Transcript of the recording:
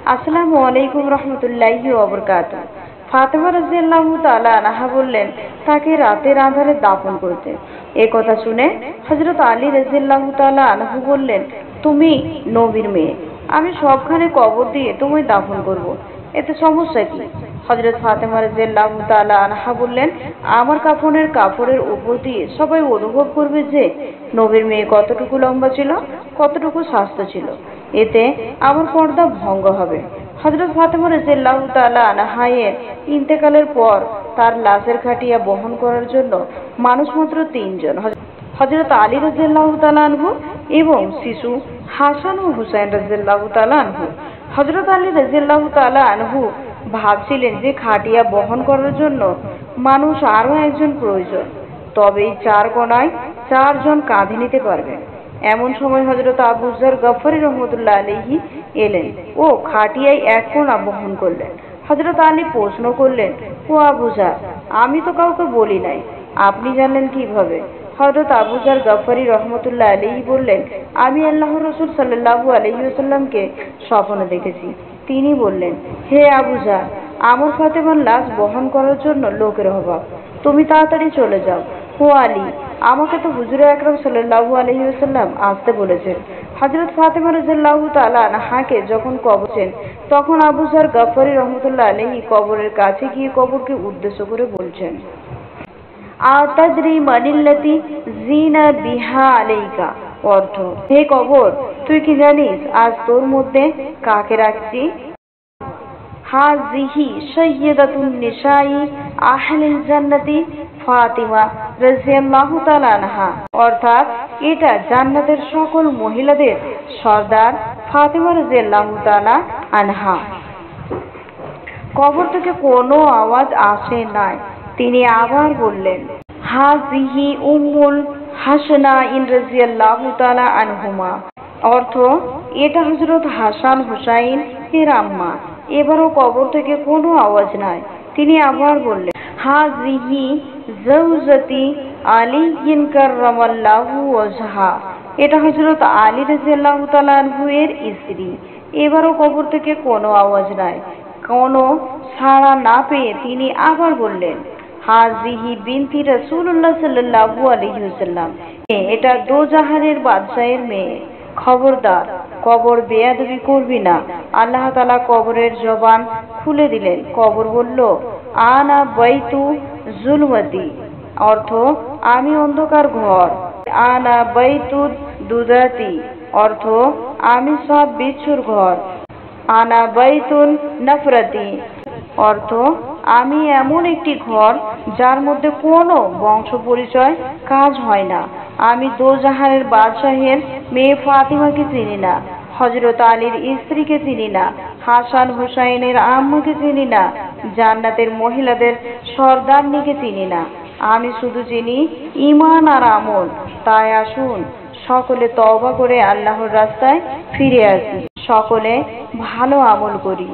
আসসালামু আলাইকুম রহমতুল্লাহি ওয়া বারাকাতুহু। ফাতেমা রাদিয়াল্লাহু তাআলা আনহা বললেন তাকে রাতের আঁধারে দাফন করতে। এ কথা শুনে হযরত আলী রাদিয়াল্লাহু তাআলা আনহু বললেন, তুমি নবীর মেয়ে, আমি সবখানে কবর দিয়ে তোমায় দাফন করব, এতে সমস্যা কি? হযরত ফাতেমা রাদিয়াল্লাহু তাআলা আনহা বললেন, আমার কাফনের কাপড়ের উপর দিয়ে সবাই অনুভব করবে যে নবীর মেয়ে কতটুকু লম্বা ছিল, কতটুকু স্বাস্থ্য ছিল, এতে আমার পর্দা ভঙ্গ হবে। হযরত ফাতেমা রাদিয়াল্লাহু তাআলা আনহা-এর ইন্তেকালের পর তার লাশের খাটিয়া বহন করার জন্য মানুষ মাত্র তিনজন, হযরত আলী রাদিয়াল্লাহু তাআলা আনহু এবং শিশু হাসান ও হুসাইন রাদিয়াল্লাহু তাআলা আনহু। হযরত আলী রাদিয়াল্লাহু তাআলা আনহু ভাবছিলেন যে খাটিয়া বহন করার জন্য মানুষ আরো একজন প্রয়োজন, তবেই চার কোণায় চারজন কাঁধে নিতে পারবে। এমন সময় হযরত আবু যর গফফারী রাহমাতুল্লাহ আলাইহি এলেন ও খাটিয়ায় এক কোণা বহন করলেন। হযরত আলী প্রশ্ন করলেন, ও আবু যর, আমি তো কাউকে বলি নাই, আপনি জানলেন কিভাবে? হযরত আবু যর গফফারী রাহমাতুল্লাহ আলাইহি বললেন, আমি আল্লাহর রাসূল সাল্লাল্লাহু আলাইহি ওয়াসাল্লামকে স্বপ্নে দেখেছি। তিনি বললেন, হে আবু যর, আমার ফাতেমার লাশ বহন করার জন্য লোকের অভাব, তুমি তাড়াতাড়ি চলে যাও। ও আলী, আমাকে তো হুজুরে আকরাম সাল্লাল্লাহু আলাইহি ওয়াসাল্লাম আসতে বলেছেন। হযরত ফাতেমা রাদিয়াল্লাহু তাআলা আনহাকে যখন কবরেছেন, তখন আবু যর গফফারী রাহমাতুল্লাহ আলাইহি কবরের কাছে গিয়ে কবরকে উদ্দেশ্য করে বলছেন, আতাদরি মানিল্লাতি জিনা বিহা আলাইকা, অর্থ, হে কবর, তুই কি জানিস আজ তোর মধ্যে কাকে রাখছি? হাজিহি সাইয়্যিদাতুন নিসাই আহলিল জান্নাতি ফাতিমা রাদিয়াল্লাহু তাআলা আনহা, অর্থাৎ এটা জান্নাতের সকল মহিলাদের সর্দার ফাতিমা রাদিয়াল্লাহু তাআলা আনহা। কবর থেকে কোনো আওয়াজ আসে নাই। তিনি আবার বললেন, হাজিহি উম্মুল হাসানাইন রাদিয়াল্লাহু তাআলা আনহুমা, অর্থ, এটা হযরত হাসান হুসাইন এর আম্মা। এবারও কবর থেকে কোনো আওয়াজ নাই। তিনি আবার বললেন, হাজিহি জাওজাতি আলী কাররামাল্লাহু ওয়াজহা, এটা হযরত আলী রাদিয়াল্লাহু তাআলা আনহু এর স্ত্রী। এবারও কবর থেকে কোনো আওয়াজ নাই। কোনো সাড়া না পেয়ে তিনি আবার বললেন, হাজিহি বিনতি রাসূলুল্লাহ সাল্লাল্লাহু আলাইহি ওয়াসাল্লাম, এটা দোজাহানের বাদশাহের মেয়ে। খবরদার, কবর বেয়াদবি করবি না। আল্লাহ তাআলা কবরের জবান খুলে দিলেন। কবর বলল, আনা বাইতু জুলমতি, অর্থ, আমি অন্ধকার ঘর। আনা বাইতু দুদাতি, অর্থ, আমি সব বিচ্ছুর ঘর। আনা বাইতুন নফরতি, অর্থ, আমি এমন একটি ঘর যার মধ্যে কোনো বংশ পরিচয় কাজ হয় না। আমি দোজাহানের বাদশাহের মেয়ে ফাতিমাকে চিনি না, হযরত আলীর স্ত্রীকে চিনি না, হাসান হুসাইনের আম্মাকে চিনি না, জান্নাতের মহিলাদের সর্দারনিকে চিনি না। আমি শুধু চিনি ঈমান আর আমল। তাই আসুন সকলে তওবা করে আল্লাহর রাস্তায় ফিরে আসি, সকলে ভালো আমল করি।